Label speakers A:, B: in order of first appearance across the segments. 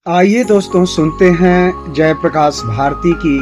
A: आइए दोस्तों सुनते हैं जयप्रकाश भारती की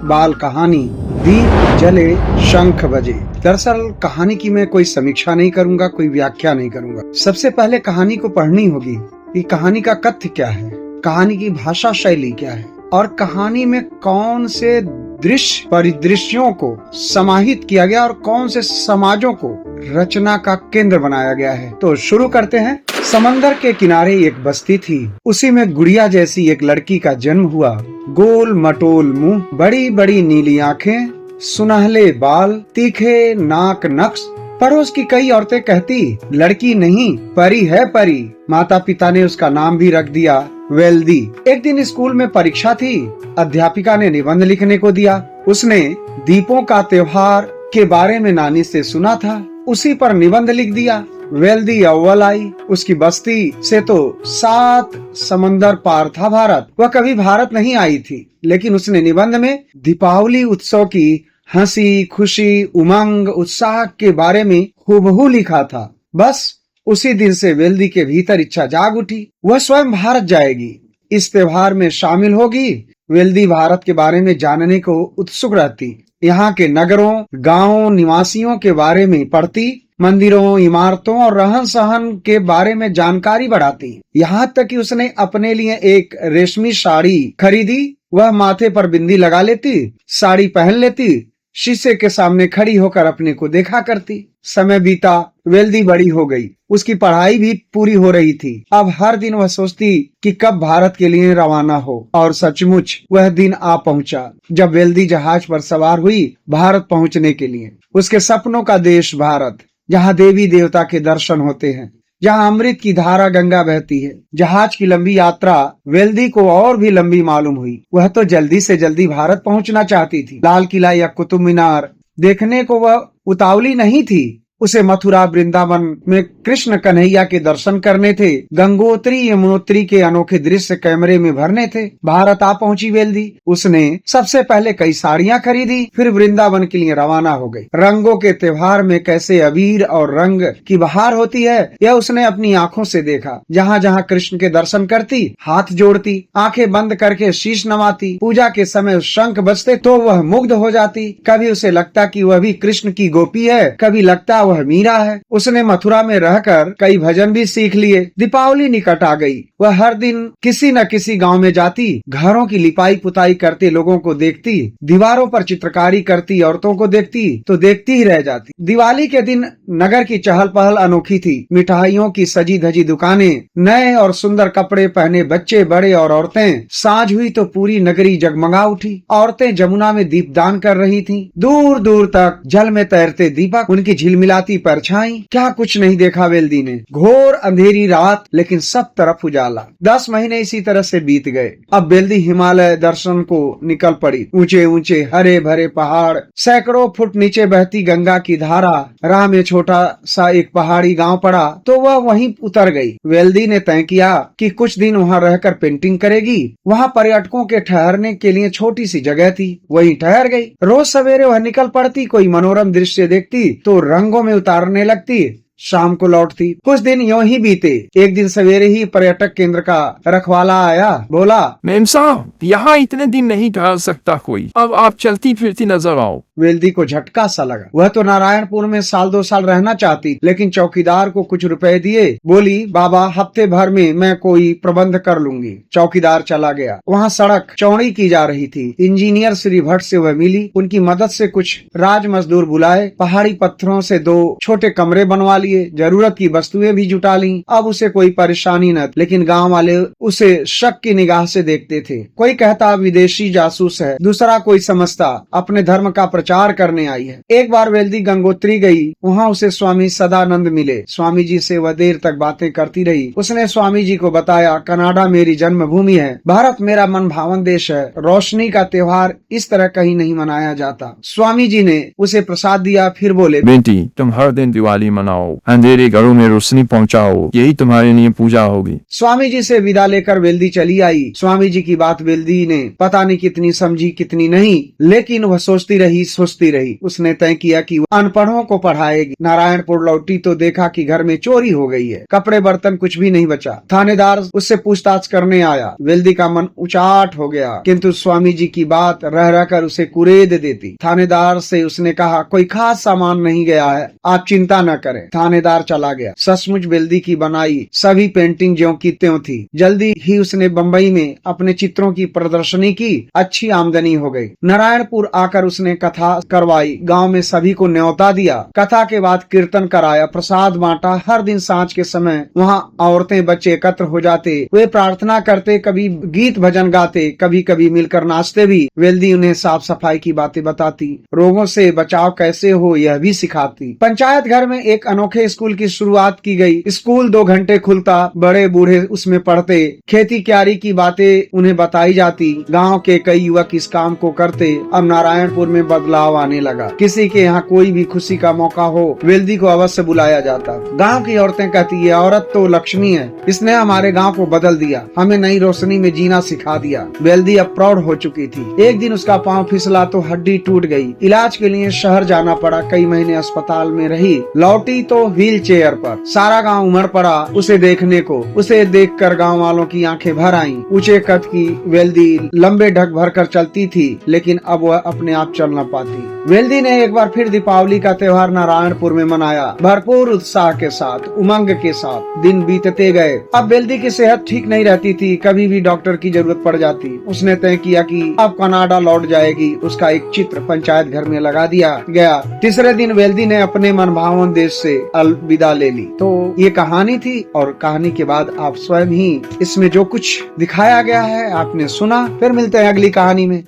A: बाल कहानी दीप जले शंख बजे। दरअसल कहानी की मैं कोई समीक्षा नहीं करूंगा, कोई व्याख्या नहीं करूंगा। सबसे पहले कहानी को पढ़नी होगी कि कहानी का कथ्य क्या है, कहानी की भाषा शैली क्या है और कहानी में कौन से दृश्य परिदृश्यों को समाहित किया गया और कौन से समाजों को रचना का केंद्र बनाया गया है। तो शुरू करते हैं। समंदर के किनारे एक बस्ती थी। उसी में गुड़िया जैसी एक लड़की का जन्म हुआ। गोल मटोल मुंह, बड़ी बड़ी नीली आंखें, सुनहले बाल, तीखे नाक नक्श। पड़ोस की कई औरतें कहती लड़की नहीं परी है परी। माता पिता ने उसका नाम भी रख दिया वेल्दी। एक दिन स्कूल में परीक्षा थी। अध्यापिका ने निबंध लिखने को दिया। उसने दीपों का त्योहार के बारे में नानी से सुना था, उसी पर निबंध लिख दिया। वेल्दी अव्वल आई। उसकी बस्ती से तो 7 समंदर पार था भारत। वह कभी भारत नहीं आई थी, लेकिन उसने निबंध में दीपावली उत्सव की हंसी खुशी उमंग उत्साह के बारे में हूबहू लिखा था। बस उसी दिन से वेल्दी के भीतर इच्छा जाग उठी, वह स्वयं भारत जाएगी, इस त्योहार में शामिल होगी। वेल्दी भारत के बारे में जानने को उत्सुक रहती। यहाँ के नगरों गांवों निवासियों के बारे में पढ़ती, मंदिरों इमारतों और रहन सहन के बारे में जानकारी बढ़ाती। यहाँ तक कि उसने अपने लिए एक रेशमी साड़ी खरीदी। वह माथे पर बिंदी लगा लेती, साड़ी पहन लेती, शीशे के सामने खड़ी होकर अपने को देखा करती। समय बीता, वेल्दी बड़ी हो गई, उसकी पढ़ाई भी पूरी हो रही थी। अब हर दिन वह सोचती कि कब भारत के लिए रवाना हो, और सचमुच वह दिन आ पहुंचा जब वेल्दी जहाज पर सवार हुई भारत पहुंचने के लिए। उसके सपनों का देश भारत, जहाँ देवी देवता के दर्शन होते हैं, जहाँ अमृत की धारा गंगा बहती है। जहाज की लंबी यात्रा वेल्दी को और भी लंबी मालूम हुई। वह तो जल्दी से जल्दी भारत पहुंचना चाहती थी। लाल किला या कुतुब मीनार देखने को वह उतावली नहीं थी। उसे मथुरा वृंदावन में कृष्ण कन्हैया के दर्शन करने थे। गंगोत्री यमुनोत्री के अनोखे दृश्य कैमरे में भरने थे। भारत आ पहुंची वेल्दी। उसने सबसे पहले कई साड़ियां खरीदी, फिर वृंदावन के लिए रवाना हो गई। रंगों के त्योहार में कैसे अबीर और रंग की बहार होती है, यह उसने अपनी आंखों से देखा। जहाँ जहाँ कृष्ण के दर्शन करती, हाथ जोड़ती, आंखें बंद करके शीश नवाती। पूजा के समय शंख बजते तो वह मुग्ध हो जाती। कभी उसे लगता कि वह भी कृष्ण की गोपी है, कभी लगता वह मीरा है। उसने मथुरा में रहकर कई भजन भी सीख लिए। दीपावली निकट आ गई। वह हर दिन किसी न किसी गांव में जाती, घरों की लिपाई पुताई करते लोगों को देखती, दीवारों पर चित्रकारी करती औरतों को देखती तो देखती ही रह जाती। दिवाली के दिन नगर की चहल पहल अनोखी थी। मिठाइयों की सजी धजी दुकानें, नए और सुंदर कपड़े पहने बच्चे बड़े और औरतें। सांझ हुई तो पूरी नगरी जगमगा उठी। औरतें जमुना में दीपदान कर रही थीं। दूर दूर तक जल में तैरते दीपक, उनकी झिलमिलाती परछाई। क्या कुछ नहीं देखा वेल्दी ने। घोर अंधेरी रात, लेकिन सब तरफ उजाला। 10 महीने इसी तरह से बीत गए। अब वेल्दी हिमालय दर्शन को निकल पड़ी। ऊंचे ऊंचे हरे भरे पहाड़, सैकड़ों फुट नीचे बहती गंगा की धारा। राह में छोटा सा एक पहाड़ी गांव पड़ा तो वह वहीं उतर गई। वेल्दी ने तय किया कि कुछ दिन वहां रहकर पेंटिंग करेगी। वहां पर्यटकों के ठहरने के लिए छोटी सी जगह थी, वहीं ठहर गई। रोज सवेरे वह निकल पड़ती, कोई मनोरम दृश्य देखती तो रंगों में उतारने लगती, शाम को लौटती। कुछ दिन यूं ही बीते। एक दिन सवेरे ही पर्यटक केंद्र का रखवाला आया। बोला,
B: मेम साहब, यहाँ इतने दिन नहीं ठहर सकता कोई, अब आप चलती फिरती नजर आओ।
A: वेल्दी को झटका सा लगा। वह तो नारायणपुर में साल 2 साल रहना चाहती, लेकिन चौकीदार को कुछ रुपए दिए। बोली, बाबा हफ्ते भर में मैं कोई प्रबंध कर लूंगी। चौकीदार चला गया। वहाँ सड़क चौड़ी की जा रही थी। इंजीनियर श्री भट्ट से वह मिली। उनकी मदद से कुछ राज मजदूर बुलाए। पहाड़ी पत्थरों से 2 छोटे कमरे बनवा लिए। जरूरत की वस्तुएं भी जुटा ली। अब उसे कोई परेशानी न, लेकिन गांव वाले उसे शक की निगाह से देखते थे। कोई कहता विदेशी जासूस है, दूसरा कोई समझता अपने धर्म का प्रचार करने आई है। एक बार वेल्दी गंगोत्री गई। वहाँ उसे स्वामी सदानंद मिले। स्वामी जी से वह देर तक बातें करती रही। उसने स्वामी जी को बताया, कनाडा मेरी जन्मभूमि है, भारत मेरा मन भावन देश है। रोशनी का त्योहार इस तरह कहीं नहीं मनाया जाता। स्वामी जी ने उसे प्रसाद दिया, फिर बोले,
B: बेटी तुम हर दिन दिवाली मनाओ, जाओ, अंधेरे घरों में रोशनी पहुंचाओ, यही तुम्हारे लिए पूजा होगी।
A: स्वामी जी से विदा लेकर वेल्दी चली आई। स्वामी जी की बात वेल्दी ने पता नहीं कितनी समझी कितनी नहीं, लेकिन वह सोचती रही। उसने तय किया कि वह अनपढ़ों को पढ़ाएगी। नारायणपुर लौटी तो देखा कि घर में चोरी हो गई है, कपड़े बर्तन कुछ भी नहीं बचा। थानेदार उससे पूछताछ करने आया। वेल्दी का मन उचाट हो गया, किंतु स्वामी जी की बात रह रहकर उसे कुरेद देती। थानेदार से उसने कहा, कोई खास सामान नहीं गया है, आप चिंता न करें। थानेदार चला गया। सचमुच वेल्दी की बनाई सभी पेंटिंग ज्यों की त्यों थी। जल्दी ही उसने बंबई में अपने चित्रों की प्रदर्शनी की, अच्छी आमदनी हो गई। नारायणपुर आकर उसने कथा करवाई, गांव में सभी को न्योता दिया। कथा के बाद कीर्तन कराया, प्रसाद बांटा। हर दिन सांझ के समय वहाँ औरतें बच्चे एकत्र हो जाते, वे प्रार्थना करते, कभी गीत भजन गाते, कभी कभी मिलकर नाचते भी। वेल्दी उन्हें साफ सफाई की बातें बताती, रोगों से बचाव कैसे हो यह भी सिखाती। पंचायत घर में एक अनोखे स्कूल की शुरुआत की गई। स्कूल 2 घंटे खुलता, बड़े बूढ़े उसमें पढ़ते, खेती क्यारी की बातें उन्हें बताई जाती। गांव के कई युवक इस काम को करते। अब नारायणपुर में बदलाव आने लगा। किसी के यहाँ कोई भी खुशी का मौका हो, वेल्दी को अवश्य बुलाया जाता। गांव की औरतें कहती, ये औरत तो लक्ष्मी है, इसने हमारे गांव को बदल दिया, हमें नई रोशनी में जीना सिखा दिया। वेल्दी अब प्रौढ़ हो चुकी थी। एक दिन उसका पांव फिसला तो हड्डी टूट गई। इलाज के लिए शहर जाना पड़ा, कई महीने अस्पताल में रही। लौटी तो व्हील चेयर पर। सारा गांव उमड़ पड़ा उसे देखने को। उसे देखकर गांव वालों की आंखें भर आईं। ऊंचे कद की वेल्दी लंबे ढक भर कर चलती थी, लेकिन अब वह अपने आप चल न पाती। वेल्दी ने एक बार फिर दीपावली का त्योहार नारायणपुर में मनाया, भरपूर उत्साह के साथ, उमंग के साथ। दिन बीतते गए। अब वेल्दी की सेहत ठीक नहीं रहती थी, कभी भी डॉक्टर की जरूरत पड़ जाती। उसने तय किया कि अब कनाडा लौट जाएगी। उसका एक चित्र पंचायत घर में लगा दिया गया। तीसरे दिन वेल्दी ने अपने मनभावन देश से अलविदा ले ली। तो ये कहानी थी, और कहानी के बाद आप स्वयं ही इसमें जो कुछ दिखाया गया है आपने सुना। फिर मिलते हैं अगली कहानी में।